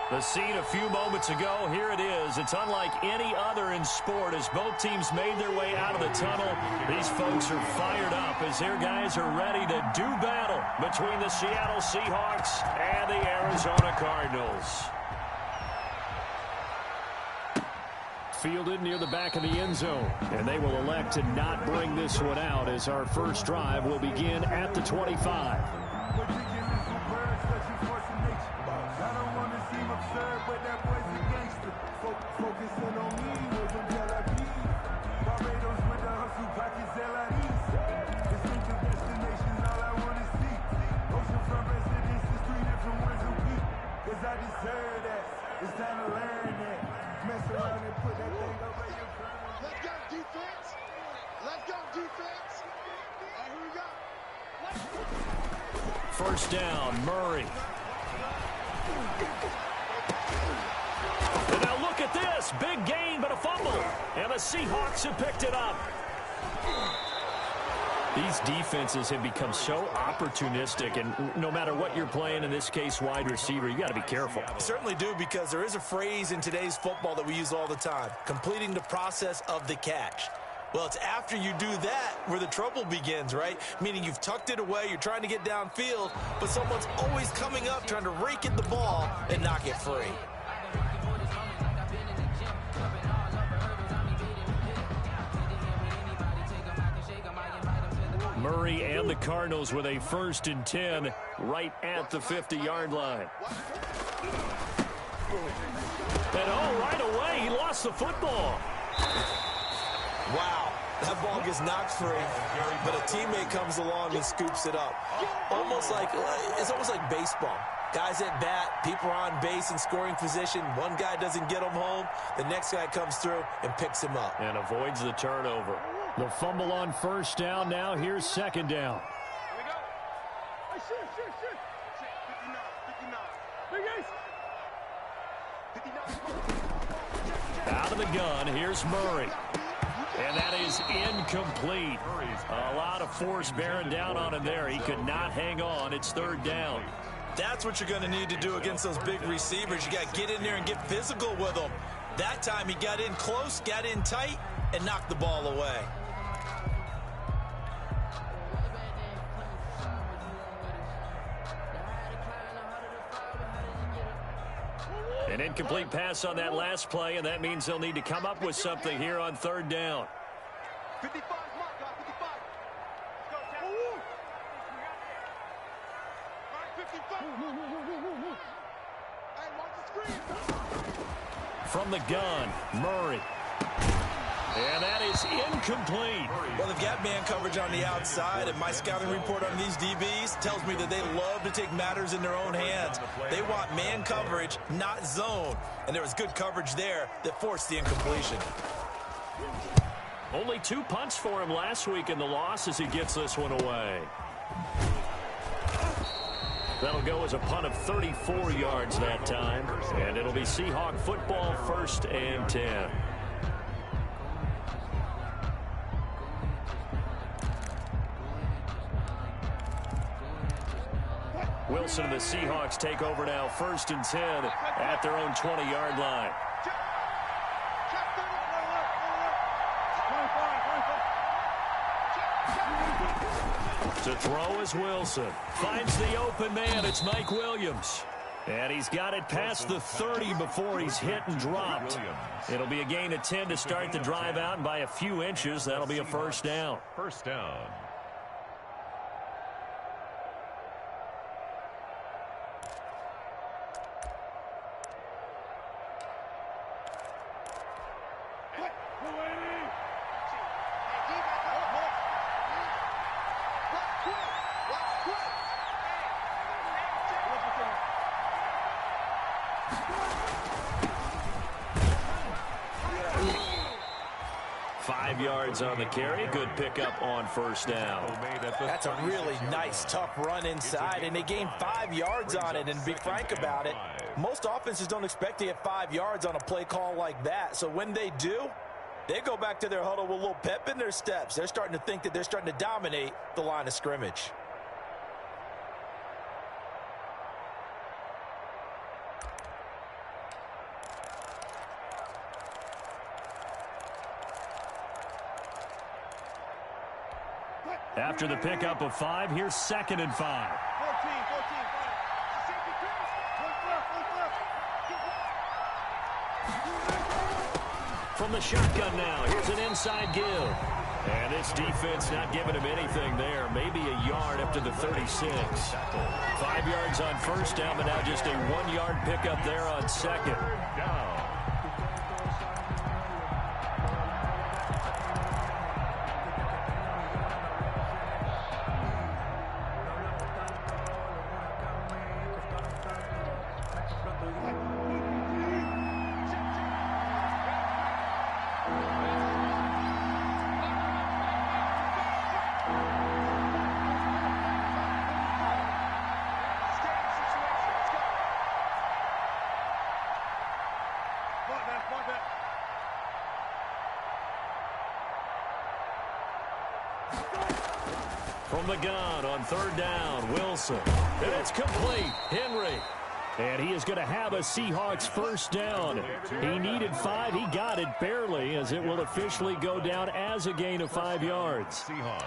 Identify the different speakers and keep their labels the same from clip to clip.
Speaker 1: The scene a few moments ago, here it is. It's unlike any other in sport as both teams made their way out of the tunnel. These folks are fired up as their guys are ready to do battle between the Seattle Seahawks and the Arizona Cardinals. Fielded near the back of the end zone, and they will elect to not bring this one out as our first drive will begin at the 25. First down, Murray. And now look at this. Big gain, but a fumble. And the Seahawks have picked it up. These defenses have become so opportunistic, and no matter what you're playing, in this case wide receiver, you got to be careful.
Speaker 2: You certainly do, because there is a phrase in today's football that we use all the time, completing the process of the catch. Well, it's after you do that where the trouble begins, right? Meaning you've tucked it away, you're trying to get downfield, but someone's always coming up trying to rake at the ball and knock it free.
Speaker 1: Murray and the Cardinals with a 1st and 10 right at the 50-yard line. And right away, he lost the football.
Speaker 2: Wow, that ball gets knocked free, but a teammate comes along and scoops it up. It's almost like baseball. Guys at bat, people are on base in scoring position. One guy doesn't get him home, the next guy comes through and picks him up.
Speaker 1: And avoids the turnover. The fumble on first down. Now here's second down.
Speaker 3: Here we go. Hey, shit. 59.
Speaker 1: Out of the gun, here's Murray. And that is incomplete. A lot of force bearing down on him there. He could not hang on. It's 3rd down.
Speaker 2: That's what you're going to need to do against those big receivers. You got to get in there and get physical with them. That time he got in close, got in tight, and knocked the ball away.
Speaker 1: An incomplete pass on that last play, and that means they'll need to come up with something here on 3rd down.
Speaker 3: 55 mark, 55. Let's go, All right, 55. Hey, watch the screen.
Speaker 1: From the gun, Murray. And that is incomplete.
Speaker 2: Well, they've got man coverage on the outside, and my scouting report on these DBs tells me that they love to take matters in their own hands. They want man coverage, not zone. And there was good coverage there that forced the incompletion.
Speaker 1: Only 2 punts for him last week in the loss as he gets this one away. That'll go as a punt of 34 yards that time. And it'll be Seahawk football, 1st and 10. Wilson and the Seahawks take over now, 1st and 10 at their own 20-yard line. To throw is Wilson. Finds the open man. It's Mike Williams. And he's got it past the 30 before he's hit and dropped. It'll be a gain of 10 to start the drive out, and by a few inches, that'll be a 1st down.
Speaker 4: First down.
Speaker 1: On the carry, good pickup on 1st down.
Speaker 2: That's a really nice, tough run inside, and they gained 5 yards on it. And to be frank about it, most offenses don't expect to get 5 yards on a play call like that. So when they do, they go back to their huddle with a little pep in their steps. They're starting to think that they're starting to dominate the line of scrimmage.
Speaker 1: After the pickup of 5, here's 2nd and 5.
Speaker 3: 14.
Speaker 1: From the shotgun now, here's an inside give. And this defense not giving him anything there. Maybe a yard up to the 36. 5 yards on first down, but now just a 1-yard pickup there on 2nd. From the gun on 3rd down, Wilson. And it's complete. Henry. And he is going to have a Seahawks first down. He needed 5. He got it barely, as it will officially go down as a gain of 5 yards.
Speaker 4: Seahawks.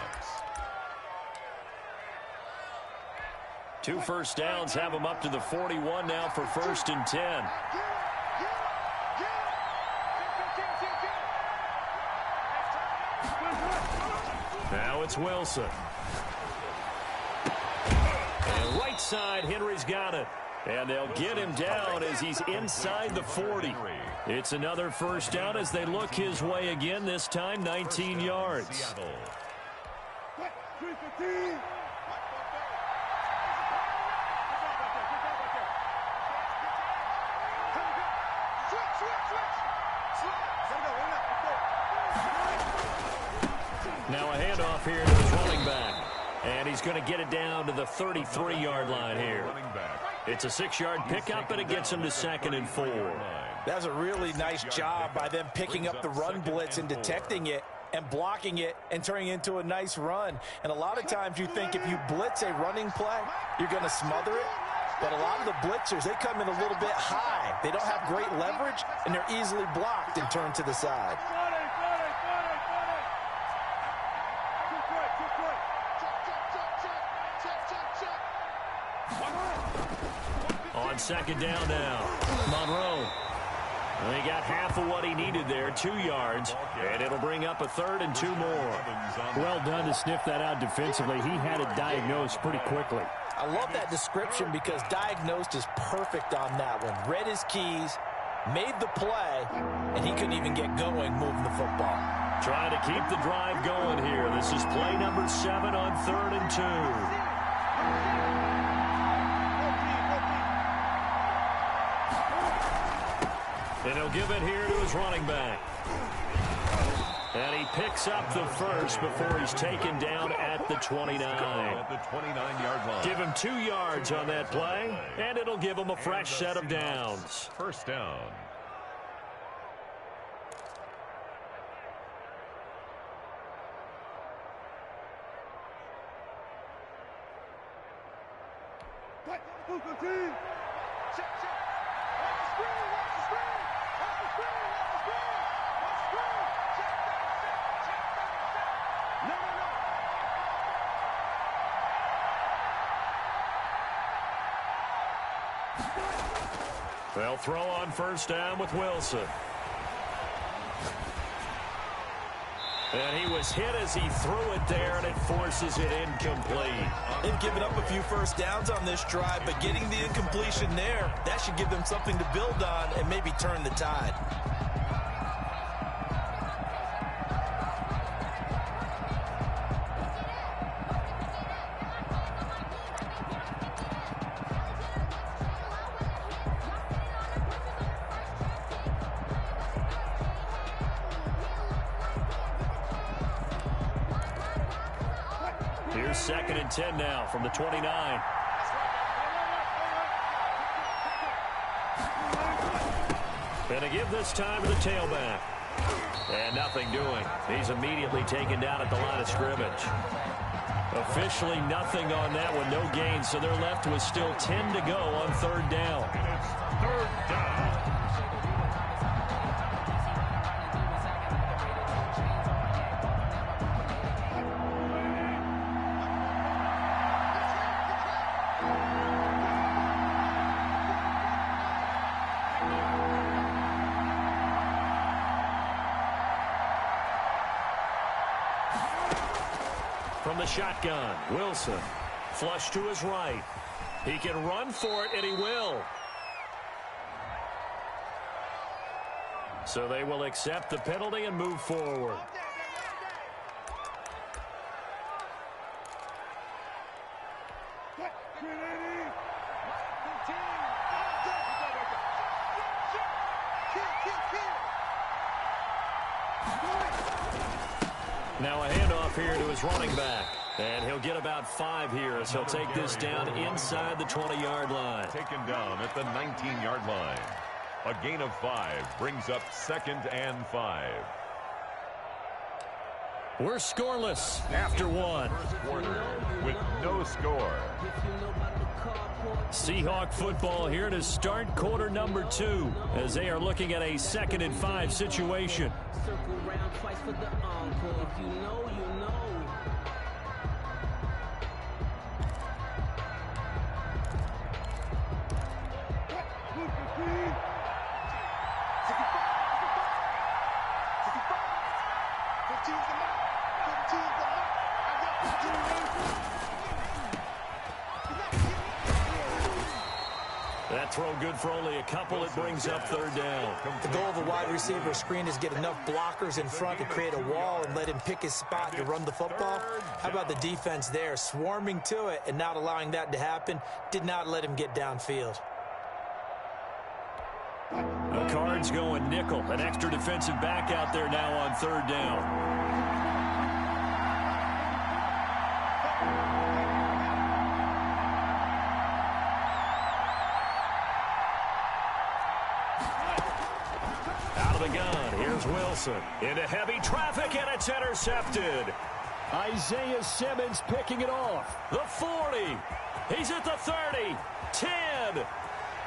Speaker 1: 2 first downs have him up to the 41 now for 1st and 10. Now it's Wilson. And right side, Henry's got it. And they'll get him down as he's inside the 40. It's another first down as they look his way again, this time 19 yards. Now a handoff here to his running back. And he's going to get it down to the 33-yard line here. It's a 6-yard pickup, and it gets him to 2nd and 4.
Speaker 2: That's a really nice job by them picking up the run blitz and detecting it and blocking it and turning it into a nice run. And a lot of times you think if you blitz a running play, you're going to smother it. But a lot of the blitzers, they come in a little bit high. They don't have great leverage, and they're easily blocked and turned to the side.
Speaker 1: On 2nd down now, Monroe. And he got half of what he needed there, 2 yards, and it'll bring up a 3rd and 2 more. Well done to sniff that out defensively. He had it diagnosed pretty quickly.
Speaker 2: I love that description because diagnosed is perfect on that one. Read his keys, made the play, and he couldn't even get going moving the football.
Speaker 1: Trying to keep the drive going here. This is play number 7 on 3rd and 2. And he'll give it here to his running back. And he picks up the first before he's taken down at the 29.
Speaker 4: At the 29-yard line.
Speaker 1: Give him 2 yards on that play, and it'll give him a fresh set of downs.
Speaker 4: First down.
Speaker 1: They'll throw on first down with Wilson. And he was hit as he threw it there, and it forces it incomplete.
Speaker 2: They've given up a few first downs on this drive, but getting the incompletion there, that should give them something to build on and maybe turn the tide.
Speaker 1: Here's 2nd and 10 now from the 29. And a give this time to the tailback. And nothing doing. He's immediately taken down at the line of scrimmage. Officially nothing on that one, no gain, so they're left with still 10 to go on 3rd down.
Speaker 4: And it's 3rd down.
Speaker 1: From the shotgun, Wilson. Flush to his right. He can run for it, and he will. So they will accept the penalty and move forward. Now a handoff here to his running back. And he'll get about 5 here as he'll take this down inside the 20-yard line.
Speaker 4: Taken down at the 19-yard line. A gain of 5 brings up 2nd and 5.
Speaker 1: We're scoreless after 1.
Speaker 4: First quarter with no score.
Speaker 1: Seahawk football here to start quarter number 2 as they are looking at a 2nd and 5 situation.
Speaker 5: Circle round twice for the encore. If you know, you know.
Speaker 1: That throw good for only a couple. It brings up 3rd down.
Speaker 2: The goal of a wide receiver screen is get enough blockers in front to create a wall and let him pick his spot to run the football. How about the defense there, swarming to it and not allowing that to happen? Did not let him get downfield.
Speaker 1: The Cards going nickel. An extra defensive back out there now on 3rd down. Wilson into heavy traffic, and it's intercepted. Isaiah Simmons picking it off. The 40. He's at the 30. 10.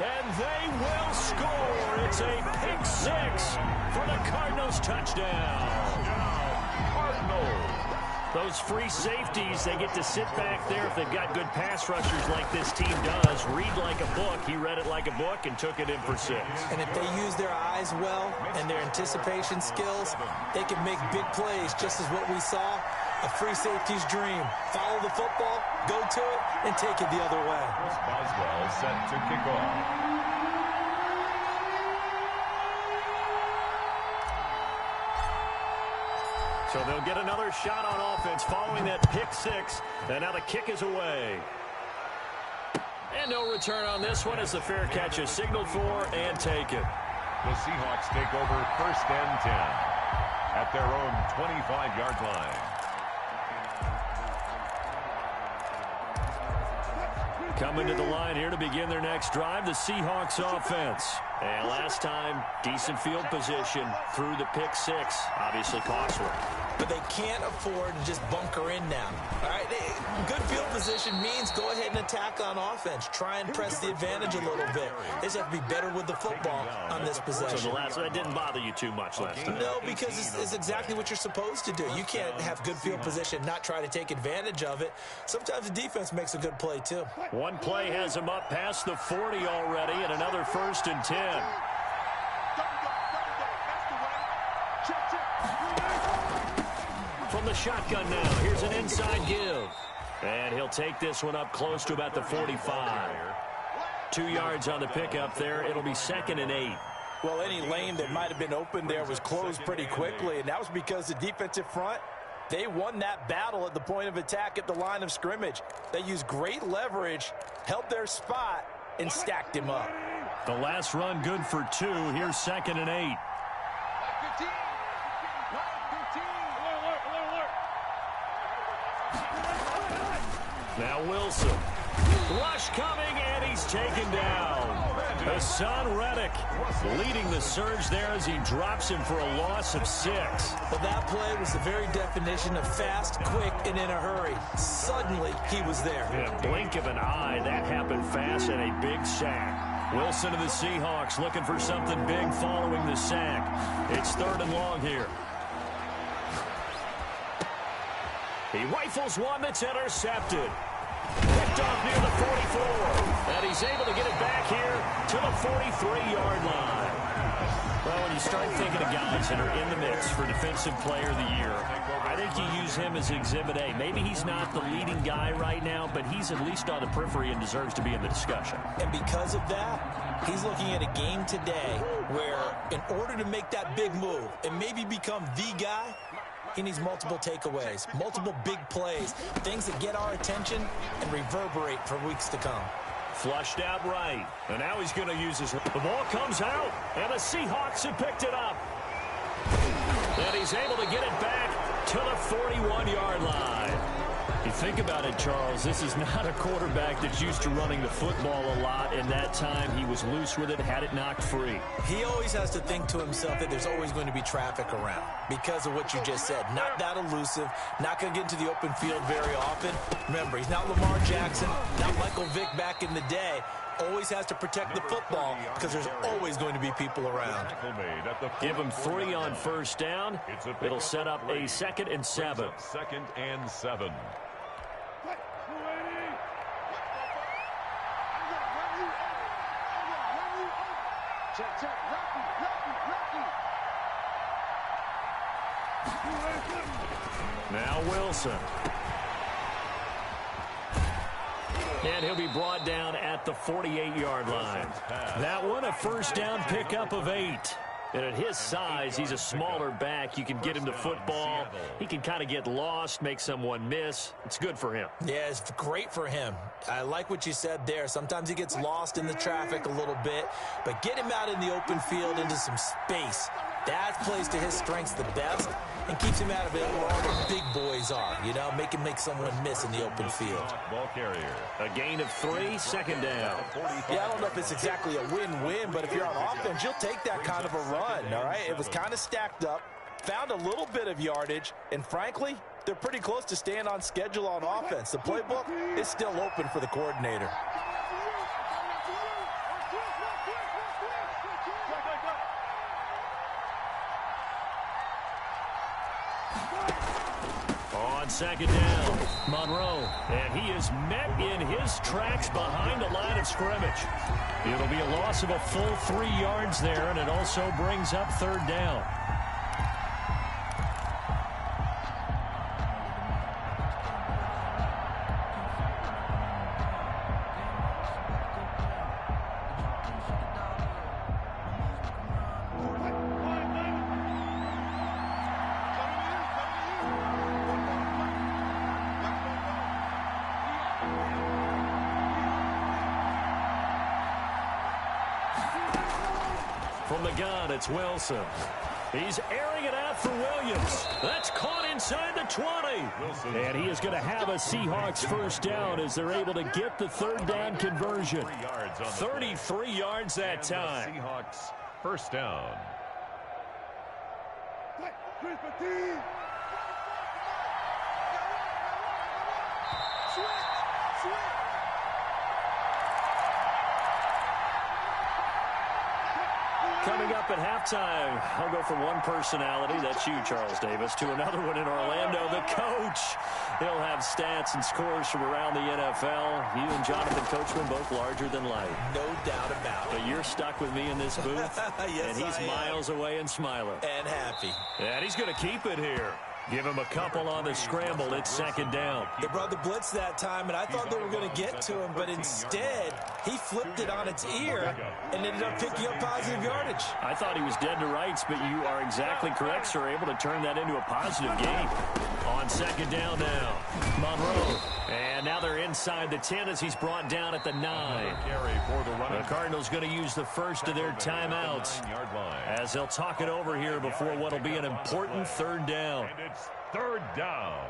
Speaker 1: And they will score. It's a pick 6 for the Cardinals touchdown. Cardinals. Those free safeties, they get to sit back there if they've got good pass rushers like this team does. Read like a book. He read it like a book and took it in for 6.
Speaker 2: And if they use their eyes well and their anticipation skills, they can make big plays, just as what we saw. A free safety's dream. Follow the football, go to it, and take it the other way.
Speaker 4: Chris Boswell set to kick off.
Speaker 1: So they'll get another shot on offense following that pick 6. And now the kick is away. And no return on this one as the fair catch is signaled for and taken.
Speaker 4: The Seahawks take over 1st and 10 at their own 25-yard line.
Speaker 1: Coming to the line here to begin their next drive, the Seahawks offense. And last time, decent field position through the pick 6. Obviously costly.
Speaker 2: But they can't afford to just bunker in now. All right, good field position means go ahead and attack on offense. Try and press the advantage a little bit. They just have to be better with the football on this possession.
Speaker 1: So that didn't bother you too much last time?
Speaker 2: No, because it's exactly what you're supposed to do. You can't have good field position, not try to take advantage of it. Sometimes the defense makes a good play, too.
Speaker 1: One play has him up past the 40 already, and another 1st and 10. From the shotgun now, here's an inside give. And he'll take this one up close to about the 45. 2 yards on the pickup there. It'll be 2nd and 8.
Speaker 2: Well, any lane that might have been open there was closed pretty quickly, and that was because the defensive front, they won that battle at the point of attack at the line of scrimmage. They used great leverage, held their spot, and stacked him up.
Speaker 1: The last run good for 2. Here's 2nd and 8. Now Wilson. Rush coming, and he's taken down. Hassan Reddick leading the surge there as he drops him for a loss of 6.
Speaker 2: Well, that play was the very definition of fast, quick, and in a hurry. Suddenly, he was there.
Speaker 1: In a blink of an eye, that happened fast and a big sack. Wilson of the Seahawks looking for something big following the sack. It's 3rd and long here. He rifles one that's intercepted. Picked off near the 44. And he's able to get it back here to the 43-yard line. Well, when you start thinking of guys that are in the mix for Defensive Player of the Year, I think you use him as Exhibit A. Maybe he's not the leading guy right now, but he's at least on the periphery and deserves to be in the discussion.
Speaker 2: And because of that, he's looking at a game today where in order to make that big move and maybe become the guy, he needs multiple takeaways, multiple big plays, things that get our attention and reverberate for weeks to come.
Speaker 1: Flushed out right, and now he's going to use his... The ball comes out, and the Seahawks have picked it up. And he's able to get it back to the 41-yard line. You think about it, Charles, this is not a quarterback that's used to running the football a lot, and that time he was loose with it, had it knocked free.
Speaker 2: He always has to think to himself that there's always going to be traffic around because of what you just said. Not that elusive, not going to get into the open field very often. Remember, he's not Lamar Jackson, not Michael Vick back in the day. Always has to protect the football because there's always going to be people around.
Speaker 1: Give him 3 on first down. It'll set up a 2nd and 7.
Speaker 4: 2nd and 7.
Speaker 3: Check.
Speaker 1: Now Wilson. And he'll be brought down at the 48-yard line. That one, a first down pickup of 8. And at his size, he's a smaller back. You can get him the football. He can kind of get lost, make someone miss. It's good for him.
Speaker 2: Yeah, it's great for him. I like what you said there. Sometimes he gets lost in the traffic a little bit, but get him out in the open field into some space. That plays to his strengths the best and keeps him out of it where all the big boys are. You know, make someone miss in the open field.
Speaker 4: Ball carrier.
Speaker 1: A gain of 3, 2nd down.
Speaker 2: Yeah, I don't know if it's exactly a win-win, but if you're on offense, you'll take that kind of a run, all right? It was kind of stacked up, found a little bit of yardage, and frankly, they're pretty close to staying on schedule on offense. The playbook is still open for the coordinator.
Speaker 1: On 2nd down, Monroe, and he is met in his tracks behind the line of scrimmage. It'll be a loss of a full 3 yards there, and it also brings up 3rd down. From the gun, it's Wilson. He's airing it out for Williams. That's caught inside the 20. And he is going to have a Seahawks first down as they're able to get the 3rd down conversion. 33 yards that time.
Speaker 4: Seahawks first down.
Speaker 1: Coming up at halftime, I'll go from one personality, that's you, Charles Davis, to another one in Orlando, the coach. He'll have stats and scores from around the NFL. You and Jonathan Coachman both larger than life.
Speaker 2: No doubt about it.
Speaker 1: But you're stuck with me in this booth,
Speaker 2: yes,
Speaker 1: and he's miles away and smiling.
Speaker 2: And happy.
Speaker 1: And he's going to keep it here. Give him a couple on the scramble. It's 2nd down.
Speaker 2: They brought the blitz that time, and I thought they were going to get to him, but instead, he flipped it on its ear and ended up picking up positive yardage.
Speaker 1: I thought he was dead to rights, but you are exactly correct, sir. Able to turn that into a positive gain. On 2nd down now, Monroe. And now they're inside the 10 as he's brought down at the 9. The Cardinals going to use the first of their timeouts as they'll talk it over here before what will be an important 3rd down.
Speaker 4: And it's 3rd down.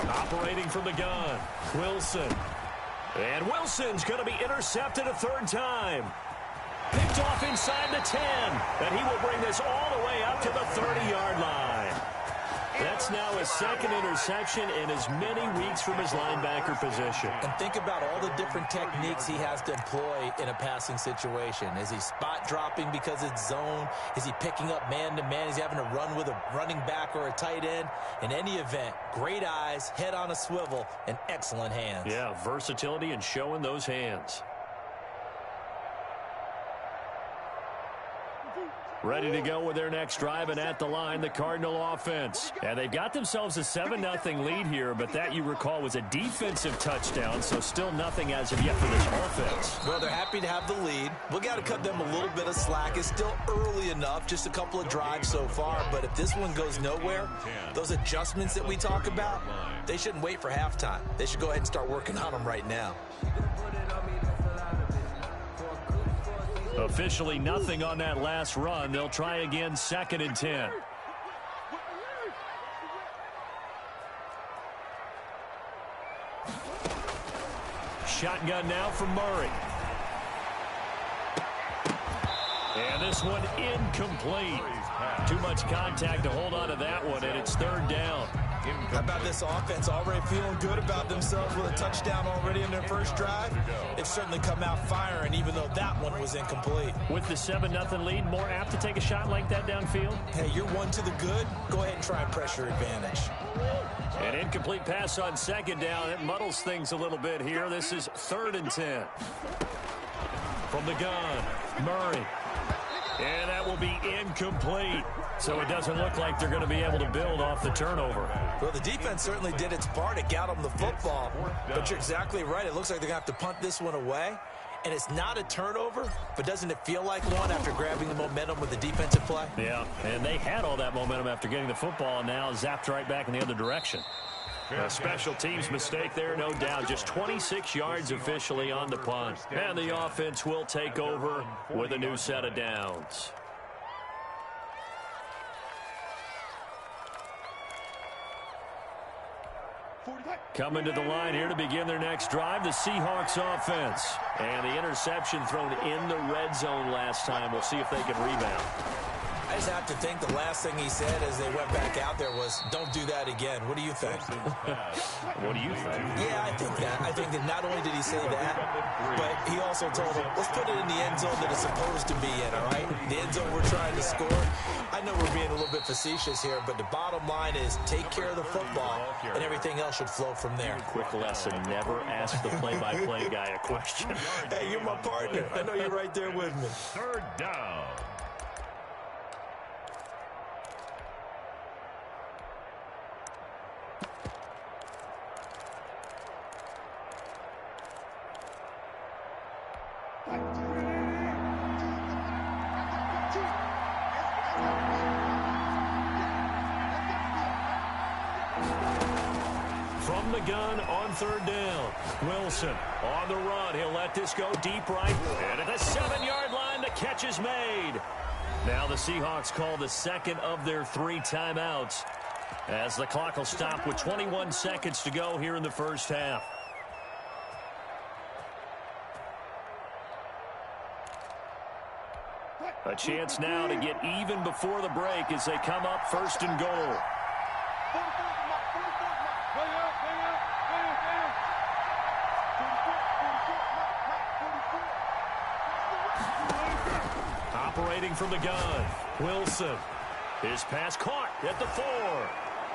Speaker 1: Operating from the gun, Wilson. And Wilson's going to be intercepted a 3rd time. Picked off inside the 10. And he will bring this all the way up to the 30-yard line. That's now his second interception in as many weeks from his linebacker position.
Speaker 2: And think about all the different techniques he has to employ in a passing situation. Is he spot dropping because it's zone? Is he picking up man-to-man? Is he having to run with a running back or a tight end? In any event, great eyes, head on a swivel, and excellent hands.
Speaker 1: Yeah, versatility and showing those hands. Ready to go with their next drive, and at the line, the Cardinal offense. And they've got themselves a 7-0 lead here, but that, you recall, was a defensive touchdown, so still nothing as of yet for this offense.
Speaker 2: Well, they're happy to have the lead. We've got to cut them a little bit of slack. It's still early enough, just a couple of drives so far, but if this one goes nowhere, those adjustments that we talk about, they shouldn't wait for halftime. They should go ahead and start working on them right now.
Speaker 1: Officially nothing on that last run. They'll try again, 2nd and 10. Shotgun now from Murray. And this one incomplete. Too much contact to hold on to that one, and it's 3rd down.
Speaker 2: How about this offense already feeling good about themselves with a touchdown already in their first drive? They've certainly come out firing, even though that one was incomplete.
Speaker 1: With the 7-0 lead, more apt to take a shot like that downfield?
Speaker 2: Hey, you're one to the good. Go ahead and try and pressure advantage.
Speaker 1: An incomplete pass on 2nd down. It muddles things a little bit here. This is 3rd and 10. From the gun, Murray. And that will be incomplete. So it doesn't look like they're going to be able to build off the turnover.
Speaker 2: Well, the defense certainly did its part. It got them the football. But you're exactly right. It looks like they're going to have to punt this one away. And it's not a turnover, but doesn't it feel like one after grabbing the momentum with the defensive play?
Speaker 1: Yeah, and they had all that momentum after getting the football, and now zapped right back in the other direction. A special teams mistake there, no doubt. Just 26 yards officially on the punt. And the offense will take over with a new set of downs. Coming to the line here to begin their next drive, the Seahawks offense. And the interception thrown in the red zone last time. We'll see if they can rebound.
Speaker 2: I just have to think the last thing he said as they went back out there was, don't do that again. What do you think?
Speaker 1: What do you think?
Speaker 2: Yeah, I think that. I think that not only did he say that, but he also told them, let's put it in the end zone that it's supposed to be in, all right? The end zone we're trying to score. I know we're being a little bit facetious here, but the bottom line is take care of the football, and everything else should flow from there.
Speaker 1: Quick lesson, never ask the play-by-play guy a question.
Speaker 2: Hey, you're my partner. I know you're right there with me.
Speaker 4: 3rd down.
Speaker 1: From the gun on 3rd down. Wilson on the run. He'll let this go deep right. And at the 7-yard line, the catch is made. Now the Seahawks call the 2nd of their 3 timeouts, as the clock will stop with 21 seconds to go here in the first half. A chance now to get even before the break as they come up 1st and goal. Operating from the gun, Wilson. His pass caught at the 4.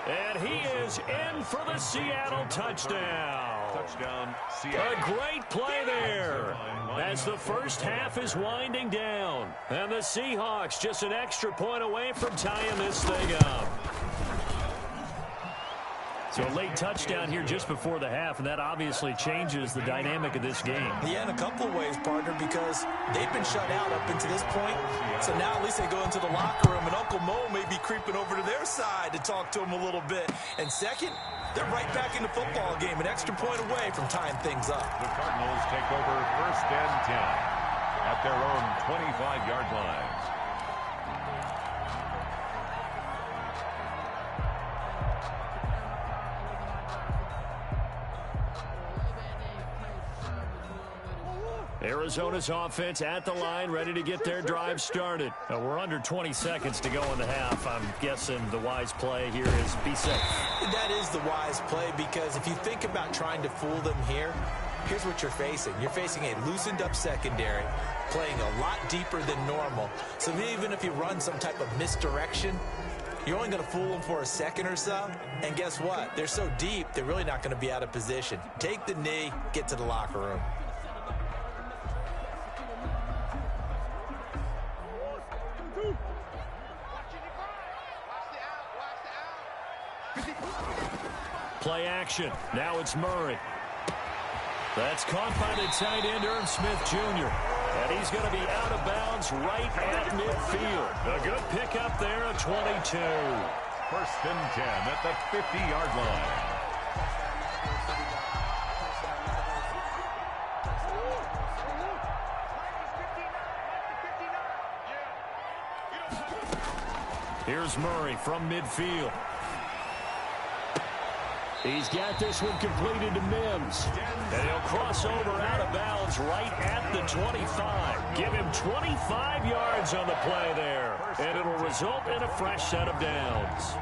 Speaker 1: And he is in for the Seattle touchdown.
Speaker 4: Touchdown, Seattle.
Speaker 1: A great play there as the first half is winding down. And the Seahawks just an extra point away from tying this thing up. So a late touchdown here just before the half, and that obviously changes the dynamic of this game.
Speaker 2: Yeah, in a couple of ways, partner, because they've been shut out up until this point. So now at least they go into the locker room, and Uncle Mo may be creeping over to their side to talk to him a little bit. And second, they're right back in the football game, an extra point away from tying things up.
Speaker 4: The Cardinals take over 1st and 10 at their own 25-yard line.
Speaker 1: Arizona's offense at the line, ready to get their drive started. We're under 20 seconds to go in the half. I'm guessing the wise play here is be safe.
Speaker 2: That is the wise play, because if you think about trying to fool them here, here's what you're facing. You're facing a loosened up secondary, playing a lot deeper than normal. So even if you run some type of misdirection, you're only going to fool them for a second or so. And guess what? They're so deep, they're really not going to be out of position. Take the knee, get to the locker room.
Speaker 1: Play action. Now it's Murray. That's caught by the tight end, Irv Smith Jr. And he's going to be out of bounds right at midfield. A good pickup there, a 22.
Speaker 4: First and 10 at the 50-yard line.
Speaker 1: Here's Murray from midfield. He's got this one completed to Mims. And he'll cross over out of bounds right at the 25. Give him 25 yards on the play there. And it'll result in a fresh set of downs.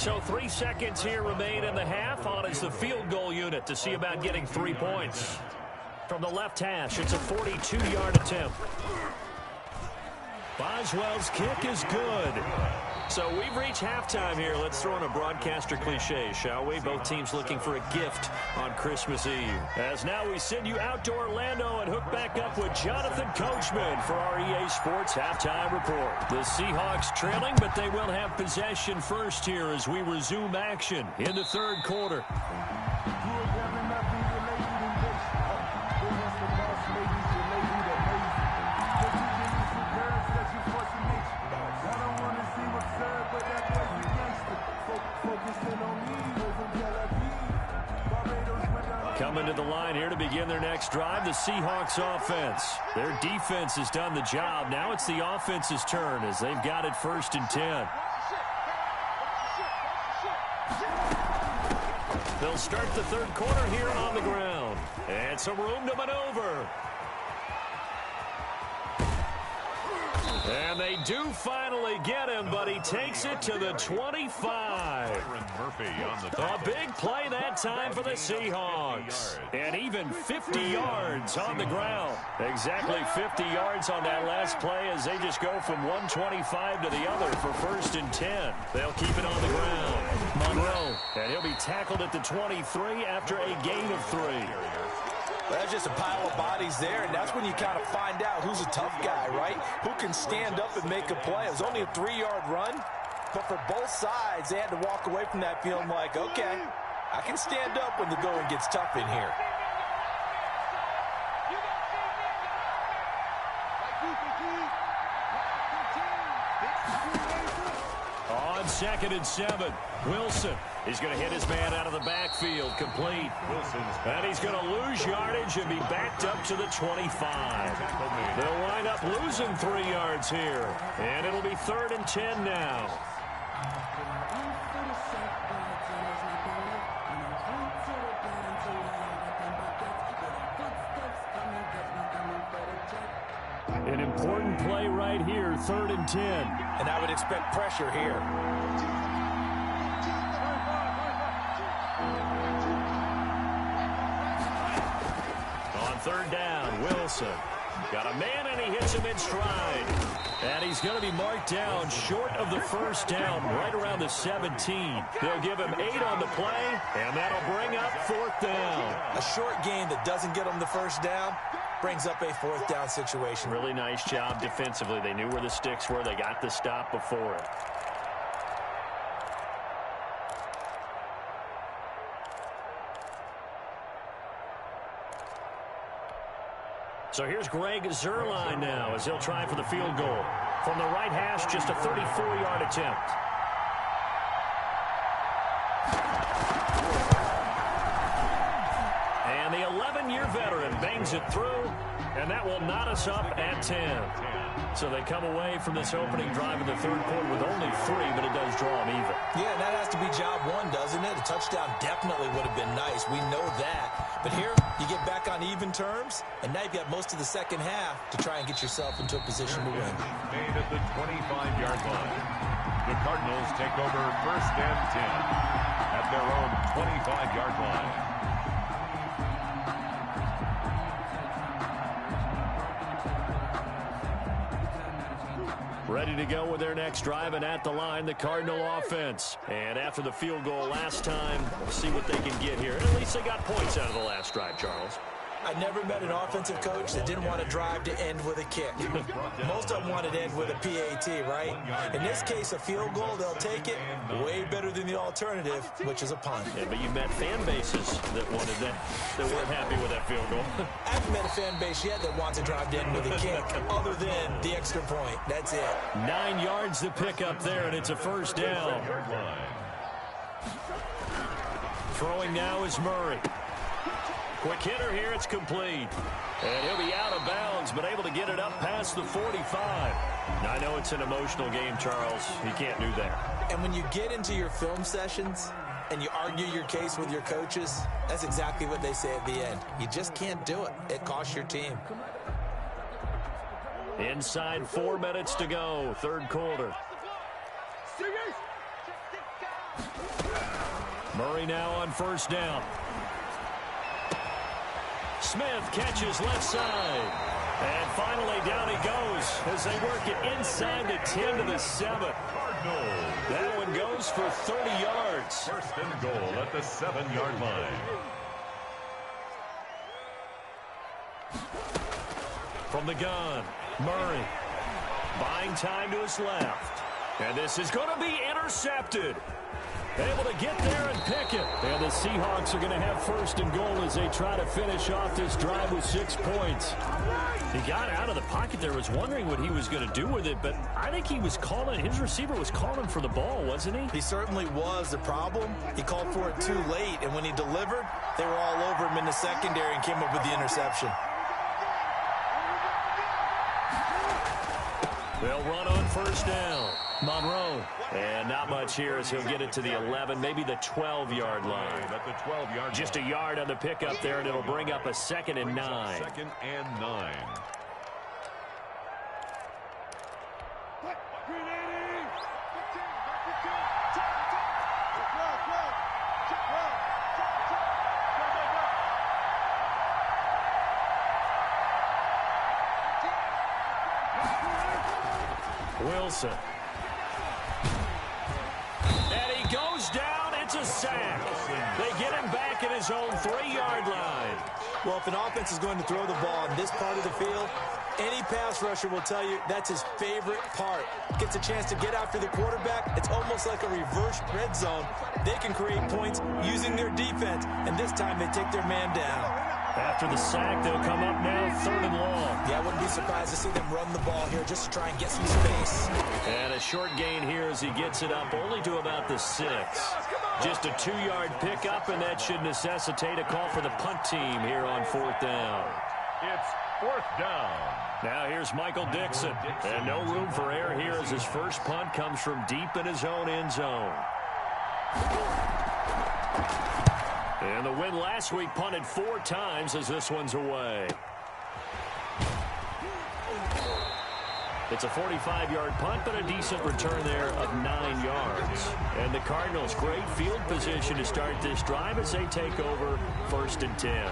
Speaker 1: So 3 seconds here remain in the half. On is the field goal unit to see about getting 3 points. From the left hash, it's a 42-yard attempt. Boswell's kick is good. So we've reached halftime here. Let's throw in a broadcaster cliche, shall we? Both teams looking for a gift on Christmas Eve. As now we send you out to Orlando and hook back up with Jonathan Coachman for our EA Sports Halftime Report. The Seahawks trailing, but they will have possession first here as we resume action in the third quarter. Coming to the line here to begin their next drive, the Seahawks offense. Their defense has done the job. Now it's the offense's turn as they've got it 1st and 10. They'll start the third quarter here on the ground. And some room to maneuver. And they do finally get him, but he takes it to the 25. A big play that time for the Seahawks. And even 50 yards on the ground. Exactly 50 yards on that last play as they just go from 125 to the other for 1st and 10. They'll keep it on the ground. Monroe, and he'll be tackled at the 23 after a gain of 3.
Speaker 2: That's just a pile of bodies there, and that's when you kind of find out who's a tough guy, right? Who can stand up and make a play. It was only a 3-yard run, but for both sides, they had to walk away from that feeling like, okay, I can stand up when the going gets tough in here.
Speaker 1: On 2nd and 7, Wilson. He's going to hit his man out of the backfield, complete. And he's going to lose yardage and be backed up to the 25. They'll wind up losing 3 yards here. And it'll be 3rd and 10 now. An important play right here, 3rd and 10.
Speaker 2: And I would expect pressure here.
Speaker 1: On 3rd down, Wilson. Got a man, and he hits him in stride. And he's going to be marked down short of the 1st down, right around the 17. They'll give him 8 on the play, and that'll bring up 4th down.
Speaker 2: A short gain that doesn't get them the 1st down brings up a 4th down situation.
Speaker 1: Really nice job defensively. They knew where the sticks were. They got the stop before it. So here's Greg Zuerlein now as he'll try for the field goal. From the right hash, just a 34-yard attempt. And the 7-year veteran bangs it through, and that will knot us up at 10. So they come away from this opening drive in the third quarter with only 3, but it does draw them even.
Speaker 2: Yeah, and that has to be job one, doesn't it? A touchdown definitely would have been nice. We know that. But here, you get back on even terms, and now you've got most of the second half to try and get yourself into a position to win.
Speaker 4: Made at the 25-yard line. The Cardinals take over 1st and 10 at their own 25-yard line.
Speaker 1: Ready to go with their next drive, and at the line, the Cardinal offense. And after the field goal last time, we'll see what they can get here. At least they got points out of the last drive, Charles.
Speaker 2: I never met an offensive coach that didn't want a drive to end with a kick. Most of them wanted to end with a PAT, right? In this case, a field goal, they'll take it way better than the alternative, which is a punt.
Speaker 1: Yeah, but you met fan bases that wanted that, that weren't happy with that field goal.
Speaker 2: I haven't met a fan base yet that wants a drive to end with a kick, other than the extra point. That's it.
Speaker 1: 9 yards to pick up there, and it's a first down. Throwing now is Murray. Quick hitter here, it's complete. And he'll be out of bounds, but able to get it up past the 45. Now, I know it's an emotional game, Charles. You can't do that.
Speaker 2: And when you get into your film sessions and you argue your case with your coaches, that's exactly what they say at the end. You just can't do it. It costs your team.
Speaker 1: Inside 4 minutes to go, third quarter. Murray now on first down. Smith catches left side. And finally down he goes as they work it inside the 10 to the 7. That one goes for 30 yards.
Speaker 4: First and goal at the 7-yard line.
Speaker 1: From the gun, Murray buying time to his left. And this is going to be intercepted. Able to get there and pick it. And the Seahawks are going to have first and goal as they try to finish off this drive with 6 points. He got out of the pocket there, was wondering what he was going to do with it, but I think he was calling, his receiver was calling for the ball, wasn't he?
Speaker 2: He certainly was. The problem, he called for it too late, and when he delivered, they were all over him in the secondary and came up with the interception.
Speaker 1: They'll run on first down. Monroe. And not much here as he'll get it to the 11, maybe the 12-yard line.
Speaker 4: At the 12-yard
Speaker 1: Just a yard on the pickup there, and it'll bring up a 2nd and 9.
Speaker 4: 2nd and 9.
Speaker 1: Wilson. And he goes down. It's a sack. They get him back at his own 3-yard line.
Speaker 2: Well, if an offense is going to throw the ball in this part of the field, any pass rusher will tell you that's his favorite part. Gets a chance to get after the quarterback. It's almost like a reverse red zone. They can create points using their defense, and this time they take their man down.
Speaker 1: After the sack, they'll come up now 3rd and long.
Speaker 2: Yeah, I wouldn't be surprised to see them run the ball here just to try and get some space.
Speaker 1: And a short gain here as he gets it up only to about the 6. Just a 2-yard pickup, and that should necessitate a call for the punt team here on 4th down.
Speaker 4: It's 4th down.
Speaker 1: Now here's Michael Dixon. And no room for error here as his first punt comes from deep in his own end zone. And the win last week punted 4 times as this one's away. It's a 45-yard punt, but a decent return there of 9 yards. And the Cardinals, great field position to start this drive as they take over 1st and 10.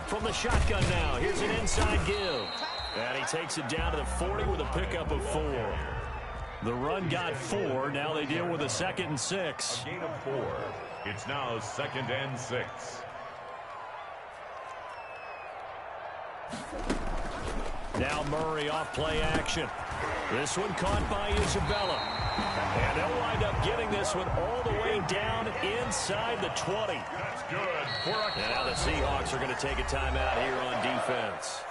Speaker 1: From the shotgun now, here's an inside give. And he takes it down to the 40 with a pickup of 4. The run got 4. Now they deal with a 2nd and 6.
Speaker 4: A gain of 4. It's now 2nd and 6.
Speaker 1: Now Murray off play action. This one caught by Isabella. And they'll wind up getting this one all the way down inside the 20.
Speaker 4: That's good.
Speaker 1: And now the Seahawks are going to take a timeout here on defense.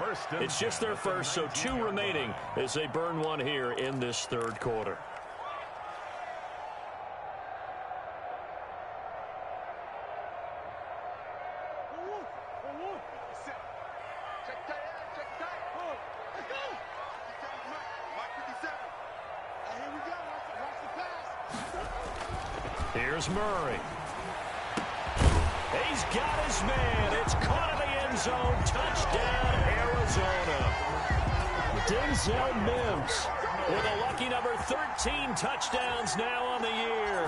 Speaker 1: It's just their first, so 2 remaining as they burn one here in this third quarter. Here's Murray. He's got his man. It's caught in the end zone. Touchdown, Arizona. Denzel Mims with a lucky number 13 touchdowns now on the year.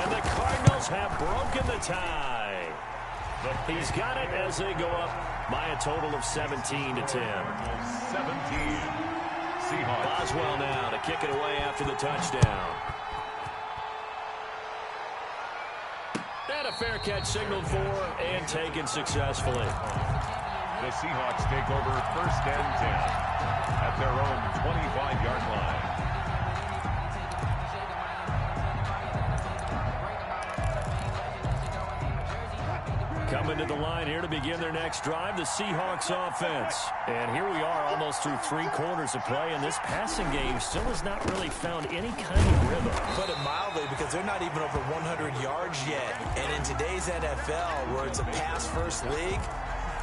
Speaker 1: And the Cardinals have broken the tie. He's got it as they go up by a total of 17-10.
Speaker 4: 17. Seahawks.
Speaker 1: Boswell now to kick it away after the touchdown. And a fair catch signaled for and taken successfully.
Speaker 4: The Seahawks take over first and 10 at their own 25-yard line.
Speaker 1: Coming to the line here to begin their next drive, the Seahawks offense. And here we are almost through 3 quarters of play, and this passing game still has not really found any kind of rhythm.
Speaker 2: Put it mildly, because they're not even over 100 yards yet. And in today's NFL, where it's a pass-first league,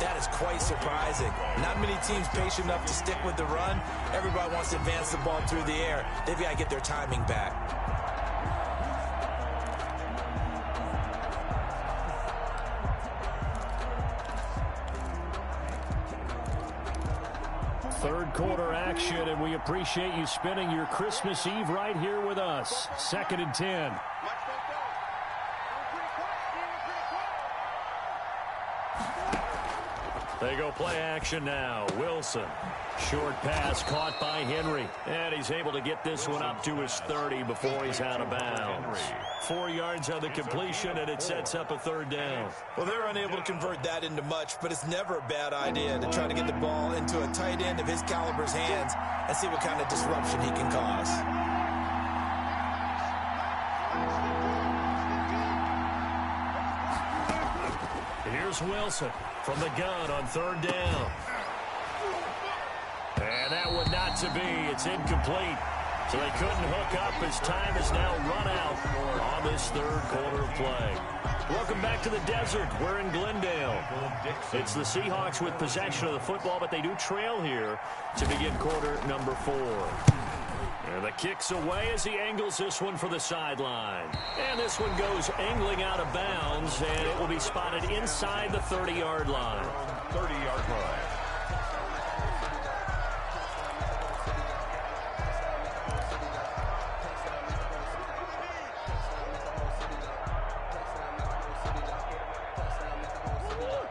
Speaker 2: that is quite surprising. Not many teams patient enough to stick with the run. Everybody wants to advance the ball through the air. They've got to get their timing back.
Speaker 1: Third quarter action, and we appreciate you spending your Christmas Eve right here with us. 2nd and 10. They go play action now. Wilson. Short pass caught by Henry. And he's able to get this one up to his 30 before he's out of bounds. 4 yards on the completion, and it sets up a third down.
Speaker 2: Well, they're unable to convert that into much, but it's never a bad idea to try to get the ball into a tight end of his caliber's hands and see what kind of disruption he can cause.
Speaker 1: Here's Wilson from the gun on third down. And that one not to be. It's incomplete. So they couldn't hook up as time has now run out on this third quarter of play. Welcome back to the desert. We're in Glendale. It's the Seahawks with possession of the football, but they do trail here to begin quarter number 4. And the kick's away as he angles this one for the sideline. And this one goes angling out of bounds, and it will be spotted inside the 30-yard line.
Speaker 4: 30-yard line.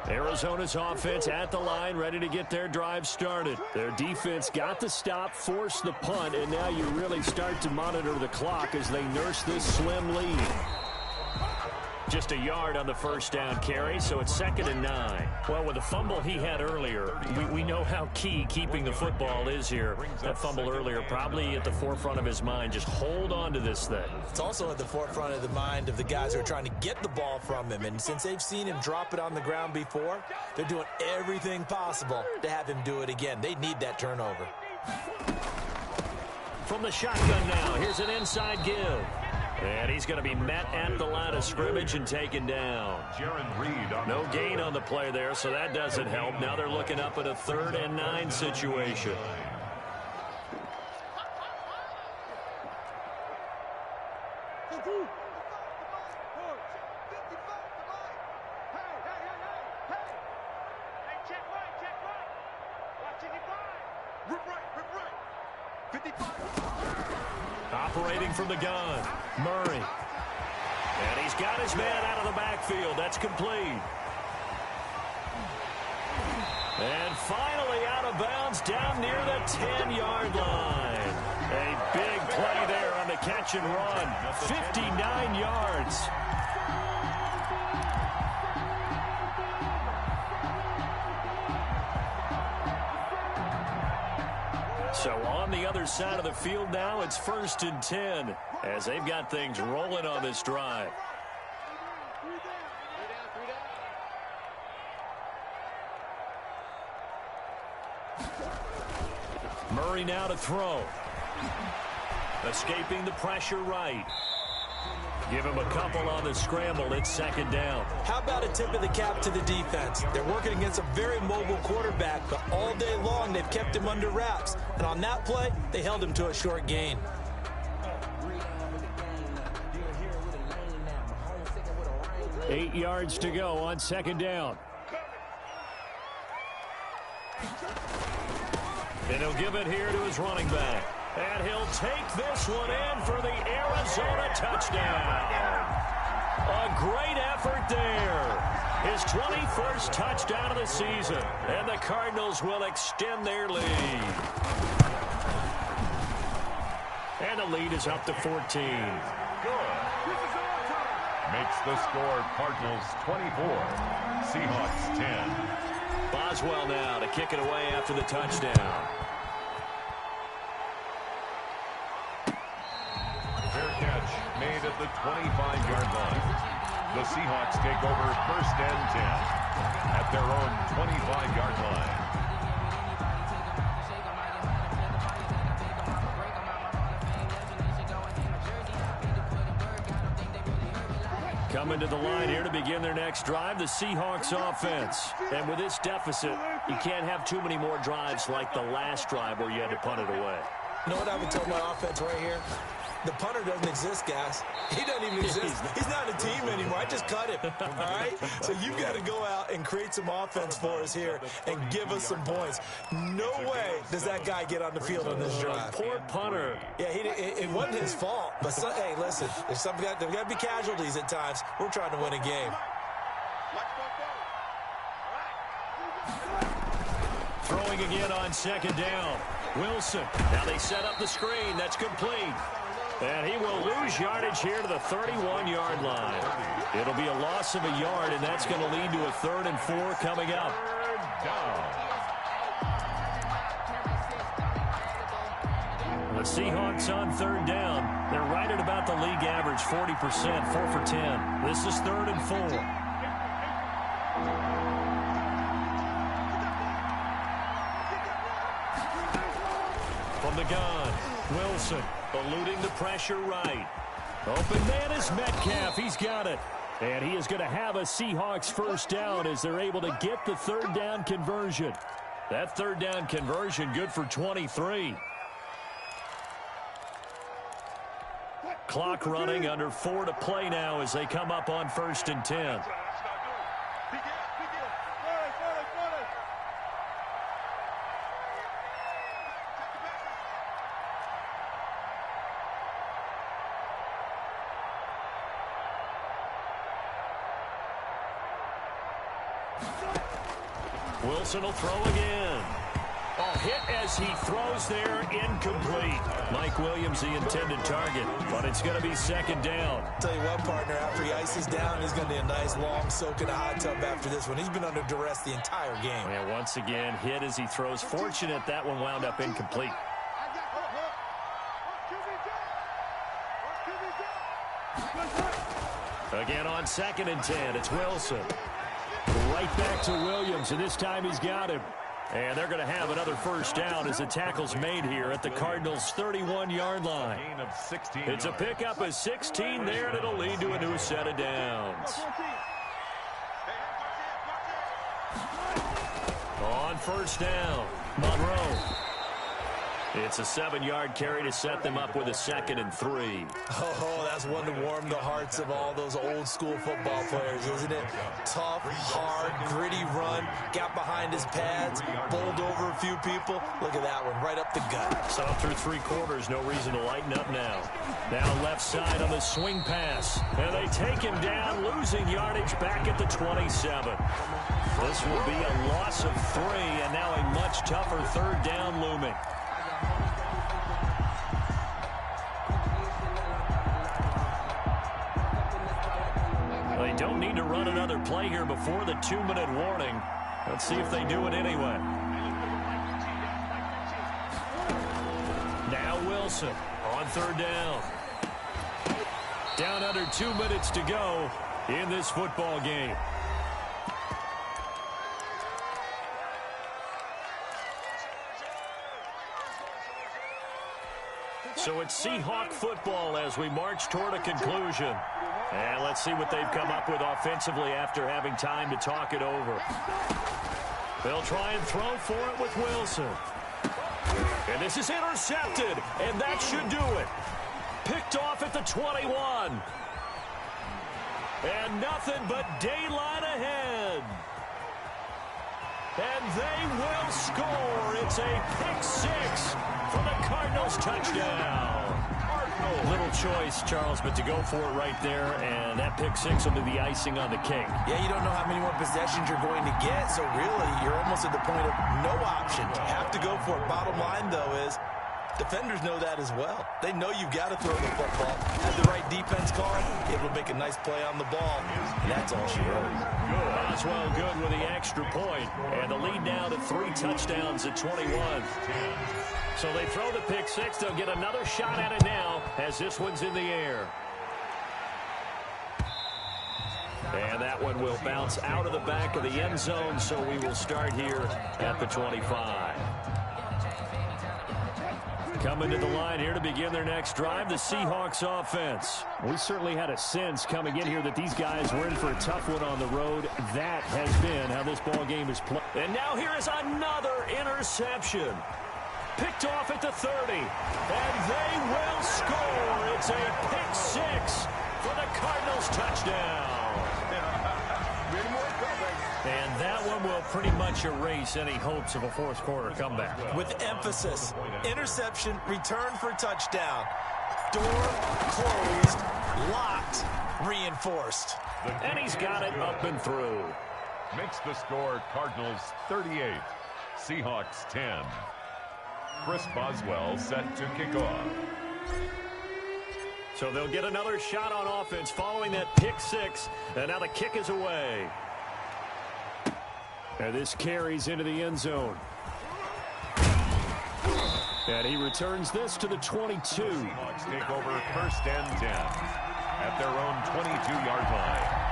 Speaker 1: Arizona's offense at the line, ready to get their drive started. Their defense got the stop, forced the punt, and now you really start to monitor the clock as they nurse this slim lead. Just a yard on the first down carry, so it's 2nd and 9. Well, with the fumble he had earlier, we know how key keeping the football is here. That fumble earlier probably at the forefront of his mind. Just hold on to this thing.
Speaker 2: It's also at the forefront of the mind of the guys who are trying to get the ball from him. And since they've seen him drop it on the ground before, they're doing everything possible to have him do it again. They need that turnover.
Speaker 1: From the shotgun now, here's an inside give. And he's going to be met at the line of scrimmage and taken down. No gain on the play there, so that doesn't help. Now they're looking up at a 3rd and 9 situation. Operating from the gun, Murray. And he's got his man out of the backfield. That's complete. And finally out of bounds down near the 10-yard line. A big play there on the catch and run. 59 yards. So on the other side of the field now, it's 1st and 10. as they've got things rolling on this drive. Murray now to throw. Escaping the pressure right. Give him a couple on the scramble. It's second down.
Speaker 2: How about a tip of the cap to the defense? They're working against a very mobile quarterback, but all day long they've kept him under wraps. And on that play, they held him to a short gain.
Speaker 1: Eight yards to go on second down. And he'll give it here to his running back. And he'll take this one in for the Arizona touchdown. A great effort there. His 21st touchdown of the season. And the Cardinals will extend their lead. And the lead is up to 14.
Speaker 4: Good. Makes the score Cardinals 24, Seahawks 10.
Speaker 1: Boswell now to kick it away after the touchdown.
Speaker 4: Fair catch made at the 25-yard line. The Seahawks take over first and 10 at their own 25-yard line.
Speaker 1: Coming to the line here to begin their next drive, the Seahawks offense. And with this deficit, you can't have too many more drives like the last drive where you had to punt it away.
Speaker 2: You know what I would tell my offense right here? The punter doesn't exist, guys. He doesn't even exist. He's not a team anymore. I just cut him, all right? So you've got to go out and create some offense for us here and give us some points. No way does that guy get on the field on this drive.
Speaker 1: Poor punter.
Speaker 2: Yeah, it wasn't his fault. But, hey, listen, there's got to be casualties at times. We're trying to win a game.
Speaker 1: Throwing again on second down. Wilson. Now they set up the screen. That's complete. And he will lose yardage here to the 31-yard line. It'll be a loss of a yard, and that's going to lead to a 3rd and 4 coming up. The Seahawks on 3rd down. They're right at about the league average, 40%, 4 for 10. This is 3rd and 4. From the gun, Wilson eluding the pressure right. Open man is Metcalf. He's got it. And he is going to have a Seahawks first down as they're able to get the 3rd down conversion. That 3rd down conversion good for 23. Clock running under 4 to play now as they come up on 1st and 10. Wilson will throw again. Hit as he throws there, incomplete. Mike Williams, the intended target, but it's going to be 2nd down.
Speaker 2: Tell you what, partner, after he ices down, he's going to be a nice long soak in a hot tub after this one. He's been under duress the entire game.
Speaker 1: And once again, hit as he throws. Fortunate that one wound up incomplete. Again on 2nd and 10, it's Wilson. Right back to Williams, and this time he's got him. And they're going to have another first down as the tackle's made here at the Cardinals' 31-yard line. It's a pickup of 16 there, and it'll lead to a new set of downs. On first down, Monroe. It's a 7-yard carry to set them up with a 2nd and 3.
Speaker 2: Oh, that's one to warm the hearts of all those old-school football players, isn't it? Tough, hard, gritty run, got behind his pads, bowled over a few people. Look at that one, right up the gut.
Speaker 1: So through 3 quarters, no reason to lighten up now. Now left side on the swing pass. And they take him down, losing yardage back at the 27. This will be a loss of 3, and now a much tougher 3rd down looming. They don't need to run another play here before the 2-minute warning. Let's see if they do it anyway. Now Wilson on 3rd down. Down under 2 minutes to go in this football game. So it's Seahawk football as we march toward a conclusion. And let's see what they've come up with offensively after having time to talk it over. They'll try and throw for it with Wilson. And this is intercepted, and that should do it. Picked off at the 21. And nothing but daylight ahead. And they will score. It's a pick six for the Cardinals touchdown. Little choice, Charles, but to go for it right there, and that pick six will be the icing on the cake.
Speaker 2: Yeah, you don't know how many more possessions you're going to get, so really you're almost at the point of no option. You have to go for it. Bottom line, though, is defenders know that as well. They know you've got to throw the football. Have the right defense call, able to make a nice play on the ball, and that's all she wrote.
Speaker 1: Boswell good with the extra point, and the lead now to 3 touchdowns at 21. So they throw the pick six. They'll get another shot at it now as this one's in the air. And that one will bounce out of the back of the end zone, so we will start here at the 25. Coming to the line here to begin their next drive, the Seahawks offense. We certainly had a sense coming in here that these guys were in for a tough one on the road. That has been how this ball game is played. And now here is another interception. Picked off at the 30. And they will score. It's a pick six for the Cardinals touchdown. And that one will pretty much erase any hopes of a fourth quarter comeback.
Speaker 2: With emphasis, interception, return for touchdown. Door closed, locked, reinforced.
Speaker 1: And he's got it up and through.
Speaker 4: Makes the score Cardinals 38, Seahawks 10. Chris Boswell set to kick off.
Speaker 1: So they'll get another shot on offense following that pick six. And now the kick is away. And this carries into the end zone. And he returns this to the 22.
Speaker 4: Seahawks take over first and 10 at their own 22-yard line.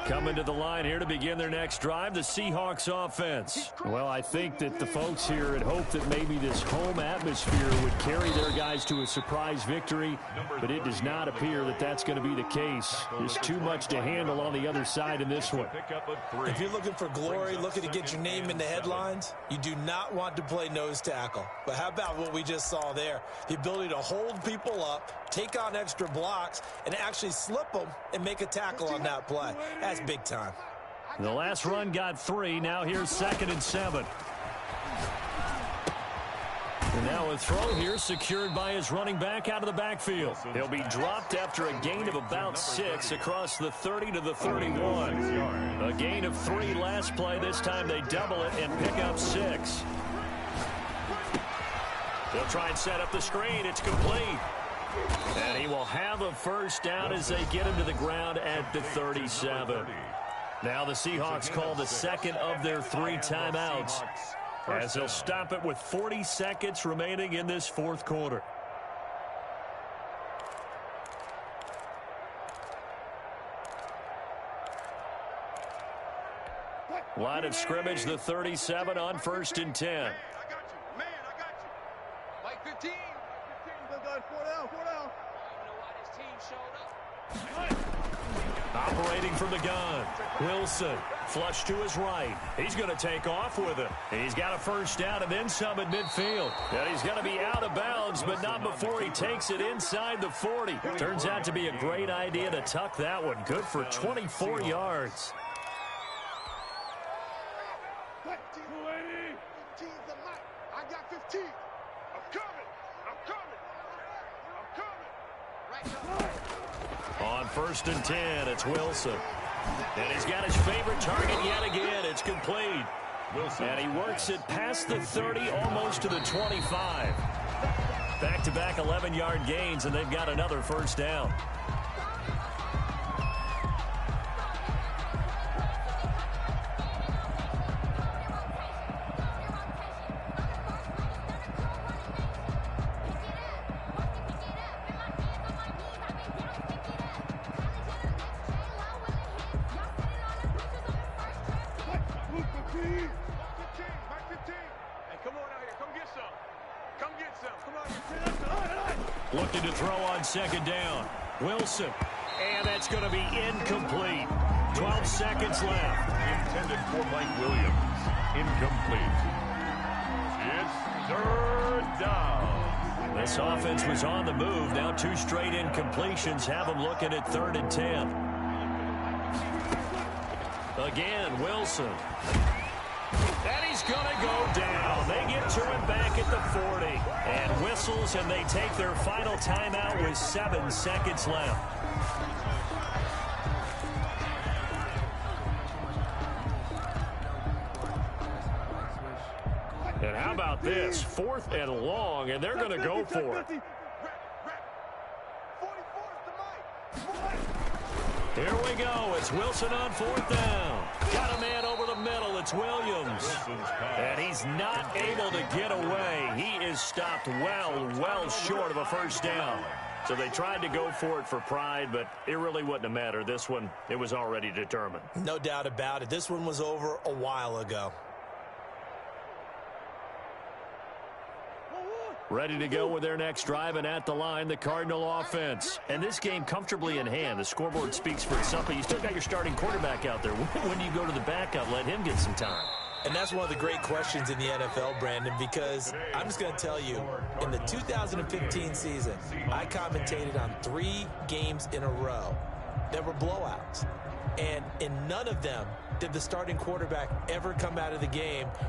Speaker 1: Coming to the line here to begin their next drive, the Seahawks offense. Well, I think that the folks here had hoped that maybe this home atmosphere would carry their guys to a surprise victory, but it does not appear that that's going to be the case. There's too much to handle on the other side in this one.
Speaker 2: If you're looking for glory, looking to get your name in the headlines, you do not want to play nose tackle. But how about what we just saw there? The ability to hold people up, take on extra blocks, and actually slip them and make a tackle on that play. That's big time.
Speaker 1: The last run got 3. Now here's 2nd and 7. And now a throw here secured by his running back out of the backfield. He'll be dropped after a gain of about 6 across the 30 to the 31. A gain of 3 last play. This time they double it and pick up 6. They'll try and set up the screen. It's complete. And he will have a first down as they get him to the ground at the 37. Now the Seahawks call the second of their 3 timeouts as they'll stop it with 40 seconds remaining in this fourth quarter. Line of scrimmage, the 37 on 1st and 10.
Speaker 3: I got you. Man, I got you. Like 15. 4 down. I don't know why this team showed up.
Speaker 1: Operating from the gun. Wilson, flush to his right. He's going to take off with it. He's got a first down and then some at midfield. And he's going to be out of bounds, but not before he takes it inside the 40. Turns out to be a great idea to tuck that one. Good for 24 yards.
Speaker 3: 15's the mark. I got 15. I'm coming.
Speaker 1: On 1st and 10, it's Wilson. And he's got his favorite target yet again. It's complete. Wilson. And he works it past the 30, almost to the 25. Back-to-back 11-yard gains, and they've got another first down.
Speaker 3: Hey, come on out here. Come get some. Come get some. Come on.
Speaker 1: Looking to throw on second down. Wilson. And that's going to be incomplete. 12 seconds left.
Speaker 4: Intended for Mike Williams. Incomplete. It's third down.
Speaker 1: This offense was on the move. Now 2 straight incompletions have them looking at 3rd and 10. Again, Wilson. And he's going to go down. They get to him back at the 40. And whistles, and they take their final timeout with 7 seconds left. And how about this? 4th and long, and they're going to go for it. Here we go. It's Wilson on 4th down. Got a man over the middle. It's Williams. And he's not able to get away. He is stopped well short of a first down. So they tried to go for it for pride, but it really wouldn't have mattered. This one, it was already determined.
Speaker 2: No doubt about it. This one was over a while ago.
Speaker 1: Ready to go with their next drive, and at the line, the Cardinal offense. And this game comfortably in hand. The scoreboard speaks for itself, but you still got your starting quarterback out there. When do you go to the backup? Let him get some time.
Speaker 2: And that's one of the great questions in the NFL, Brandon, because I'm just going to tell you, in the 2015 season, I commentated on 3 games in a row that were blowouts. And in none of them did the starting quarterback ever come out of the game for